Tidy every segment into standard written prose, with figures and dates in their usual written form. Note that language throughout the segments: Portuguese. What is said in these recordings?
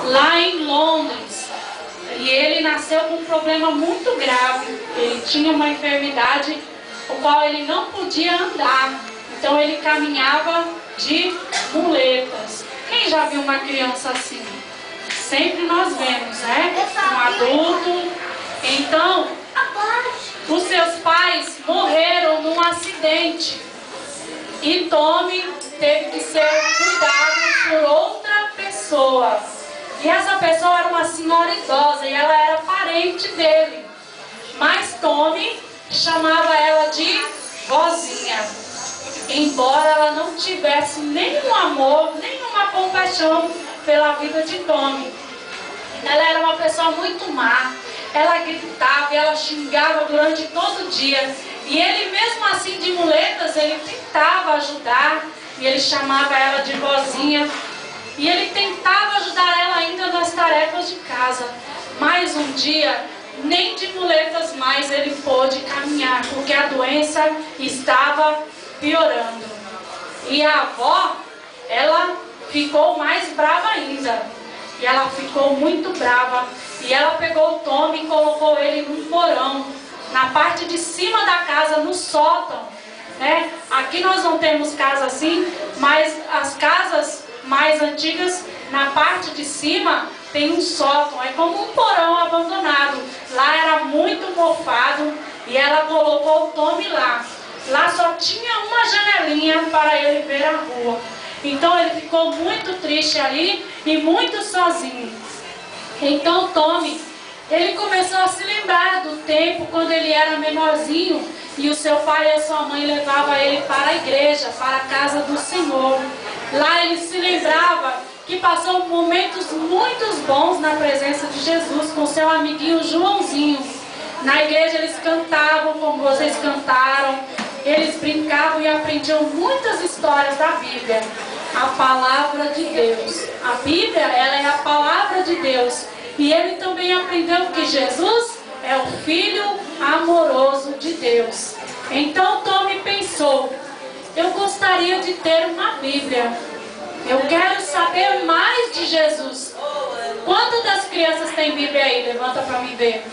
lá em Londres. E ele nasceu com um problema muito grave. Ele tinha uma enfermidade o qual ele não podia andar. Então ele caminhava de muletas. Quem já viu uma criança assim? Sempre nós vemos, né? Um adulto. Então, os seus pais morreram num acidente. E Tommy teve que ser cuidado por outra pessoa. E essa pessoa era uma senhora idosa e ela era parente dele. Mas Tommy chamava ela de vozinha. Embora ela não tivesse nenhum amor, nenhuma compaixão pela vida de Tommy. Ela era uma pessoa muito má. Ela gritava e ela xingava durante todo o dia. E ele mesmo assim de muletas, ele tentava ajudar. E ele chamava ela de vozinha. E ele tentava ajudar ela ainda nas tarefas de casa. Mas um dia, nem de muletas mais ele pôde caminhar, porque a doença estava piorando. E a avó, ela ficou mais brava ainda. E ela ficou muito brava. E ela pegou o Tommy e colocou ele num porão, na parte de cima da casa, no sótão, né? Aqui nós não temos casa assim, mas as casas mais antigas, na parte de cima, tem um sótão. É como um porão abandonado. Lá era muito mofado e ela colocou o Tommy lá. Lá só tinha uma janelinha para ele ver a rua. Então ele ficou muito triste ali e muito sozinho. Então Tommy, ele começou a se lembrar do tempo quando ele era menorzinho e o seu pai e a sua mãe levavam ele para a igreja, para a casa do Senhor. Lá ele se lembrava que passou momentos muito bons na presença de Jesus com seu amiguinho Joãozinho. Na igreja eles cantavam como vocês cantaram, eles brincavam e aprendiam muitas histórias da Bíblia. A palavra de Deus. A Bíblia, ela é a palavra de Deus. E ele também aprendeu que Jesus é o Filho amoroso de Deus. Então Tommy pensou, eu gostaria de ter uma Bíblia. Eu quero saber mais de Jesus. Quantas das crianças têm Bíblia aí? Levanta para mim ver.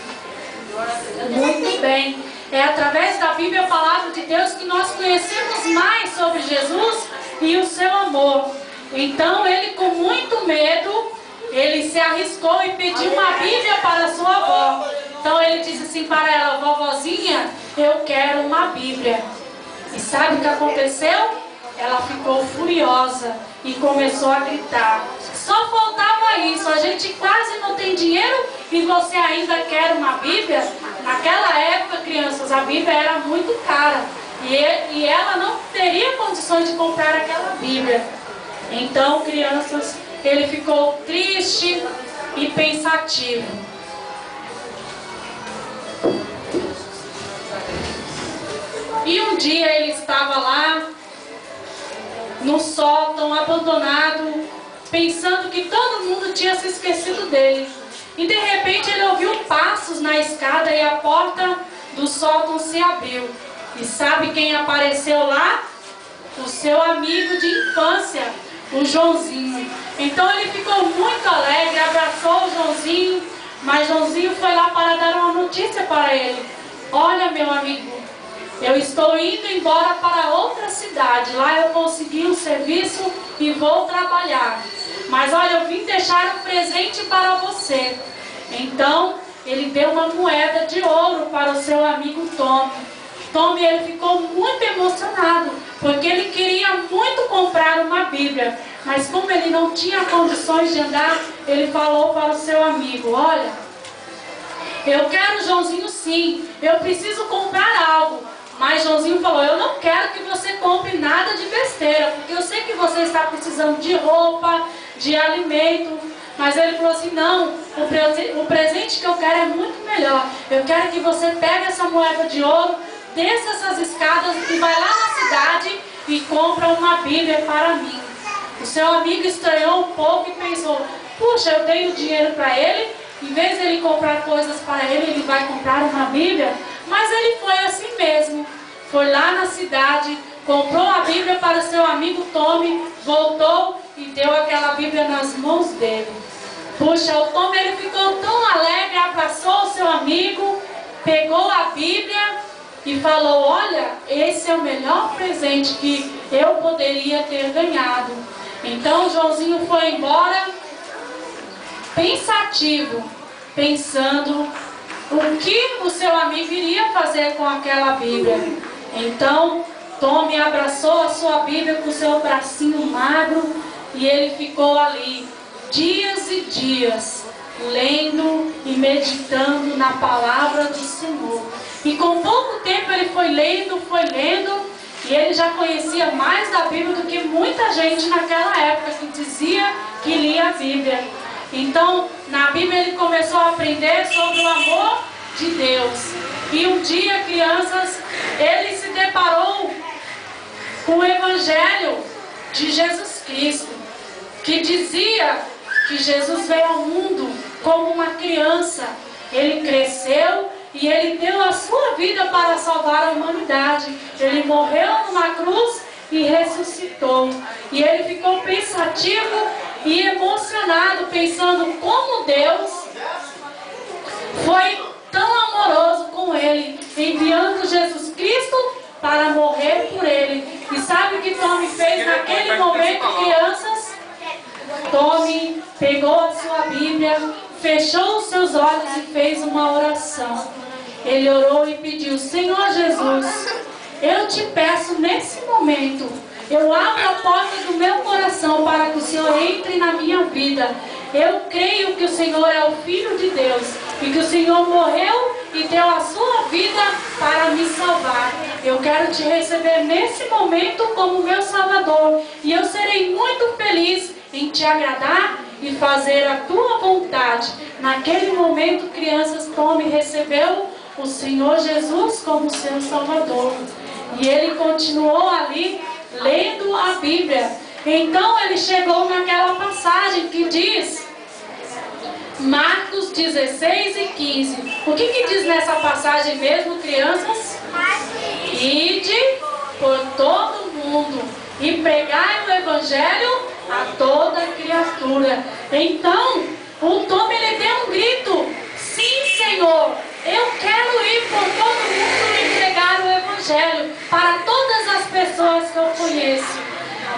Muito bem. É através da Bíblia, a palavra de Deus, que nós conhecemos mais sobre Jesus e o seu amor. Então ele, com muito medo, ele se arriscou e pediu uma Bíblia para sua avó. Então ele disse assim para ela, vovozinha, eu quero uma Bíblia. E sabe o que aconteceu? Ela ficou furiosa e começou a gritar. Só faltava isso, a gente quase não tem dinheiro e você ainda quer uma Bíblia? Naquela época, crianças, a Bíblia era muito cara. E ela não teria condições de comprar aquela Bíblia. Então, crianças, ele ficou triste e pensativo. E um dia ele estava lá, no sótão, abandonado, pensando que todo mundo tinha se esquecido dele. E de repente ele ouviu passos na escada e a porta do sótão se abriu. E sabe quem apareceu lá? O seu amigo de infância, o Joãozinho. Então ele ficou muito alegre, abraçou o Joãozinho, mas Joãozinho foi lá para dar uma notícia para ele. Olha, meu amigo, eu estou indo embora para outra cidade. Lá eu consegui um serviço e vou trabalhar. Mas olha, eu vim deixar um presente para você. Então ele deu uma moeda de ouro para o seu amigo Tommy. Tommy, ele ficou muito emocionado, porque ele queria muito comprar uma Bíblia. Mas como ele não tinha condições de andar, ele falou para o seu amigo, olha, eu quero, Joãozinho, sim, eu preciso comprar algo. Mas Joãozinho falou, eu não quero que você compre nada de besteira, porque eu sei que você está precisando de roupa, de alimento. Mas ele falou assim, não, o presente que eu quero é muito melhor. Eu quero que você pegue essa moeda de ouro, desça essas escadas e vai lá na cidade e compra uma Bíblia para mim. O seu amigo estranhou um pouco e pensou, puxa, eu dei o dinheiro para ele, em vez de ele comprar coisas para ele, ele vai comprar uma Bíblia? Mas ele foi assim mesmo. Foi lá na cidade, comprou a Bíblia para seu amigo Tommy, voltou e deu aquela Bíblia nas mãos dele. Puxa, o Tom ele ficou tão alegre, abraçou o seu amigo, pegou a Bíblia e falou: olha, esse é o melhor presente que eu poderia ter ganhado. Então Joãozinho foi embora pensativo, pensando o que o seu amigo iria fazer com aquela Bíblia. Então Tom abraçou a sua Bíblia com o seu bracinho magro e ele ficou ali dias e dias lendo e meditando na palavra do Senhor. E com pouco tempo ele foi lendo, e ele já conhecia mais da Bíblia do que muita gente naquela época que dizia que lia a Bíblia. Então, na Bíblia ele começou a aprender sobre o amor de Deus. E um dia, crianças, ele se deparou com o Evangelho de Jesus Cristo, que dizia que Jesus veio ao mundo como uma criança. Ele cresceu e ele deu a sua vida para salvar a humanidade. Ele morreu numa cruz e ressuscitou. E ele ficou pensativo e emocionado, pensando como Deus foi tão amoroso com ele, enviando Jesus Cristo para morrer por ele. E sabe o que Tommy fez naquele momento, crianças? Tommy pegou a sua Bíblia, fechou os seus olhos e fez uma oração. Ele orou e pediu: Senhor Jesus, eu te peço nesse momento, eu abro a porta do meu coração para que o Senhor entre na minha vida. Eu creio que o Senhor é o Filho de Deus e que o Senhor morreu e deu a sua vida para me salvar. Eu quero te receber nesse momento como meu Salvador e eu serei muito feliz em te agradar e fazer a tua vontade. Naquele momento, crianças, Tommy recebeu o Senhor Jesus como seu Salvador. E ele continuou ali lendo a Bíblia. Então ele chegou naquela passagem que diz, Marcos 16 e 15. O que diz nessa passagem mesmo, crianças? Ide por todo mundo e pregai o Evangelho a toda criatura. Então o Tom ele deu um grito: sim, Senhor, eu quero ir por todo mundo e pregar o Evangelho para todas as pessoas que eu conheço.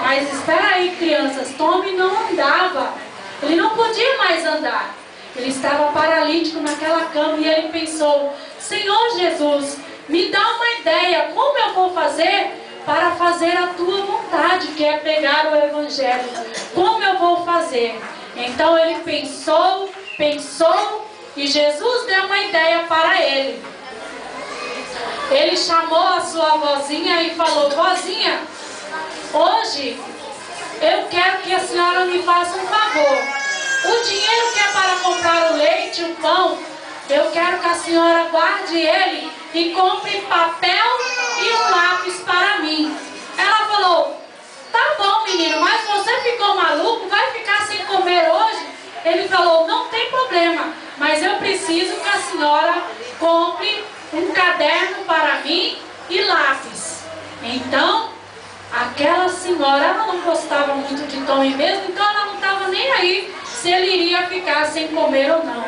Mas espera aí, crianças, Tommy não andava, ele não podia mais andar, ele estava paralítico naquela cama e ele pensou: Senhor Jesus, me dá uma ideia, como eu vou fazer para fazer a tua vontade, que é pregar o Evangelho? Como eu vou fazer? Então ele pensou e Jesus deu uma ideia para ele. Ele chamou a sua vozinha e falou: vozinha, hoje eu quero que a senhora me faça um favor. O dinheiro que é para comprar o leite, o pão, eu quero que a senhora guarde ele e compre papel e um lápis para mim. Ela falou: tá bom, menino, mas você ficou maluco? Vai ficar sem comer hoje? Ele falou: não tem problema, mas eu preciso que a senhora compre um caderno para mim e lápis. Então, aquela senhora, ela não gostava muito de Tommy mesmo, então ela não estava nem aí se ele iria ficar sem comer ou não.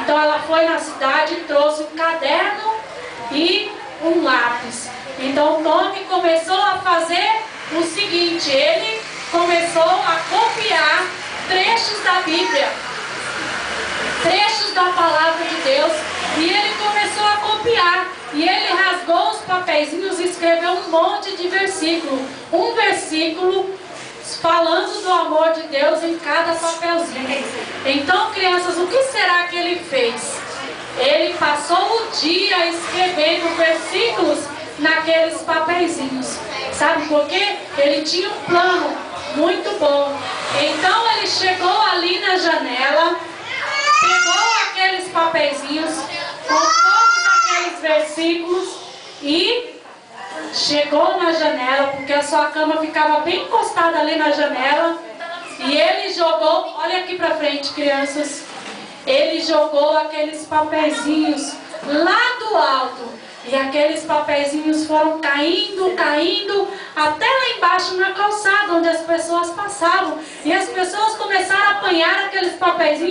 Então ela foi na cidade e trouxe um caderno e um lápis. Então Tommy começou a fazer o seguinte: ele começou a copiar trechos da Bíblia, trechos da palavra de Deus, e ele começou a copiar. E ele rasgou os papeizinhos e escreveu um monte de versículo, um versículo falando do amor de Deus em cada papelzinho. Então, crianças, o que será que ele fez? Ele passou o dia escrevendo versículos naqueles papeizinhos. Sabe por quê? Ele tinha um plano muito bom. Então ele chegou ali na janela, pegou aqueles papeizinhos com todos aqueles versículos e chegou na janela, porque a sua cama ficava bem encostada ali na janela, e ele jogou, olha aqui pra frente, crianças, ele jogou aqueles papeizinhos lá do alto, e aqueles papeizinhos foram caindo, até lá embaixo na calçada onde as pessoas passavam, e as pessoas começaram a apanhar aqueles papeizinhos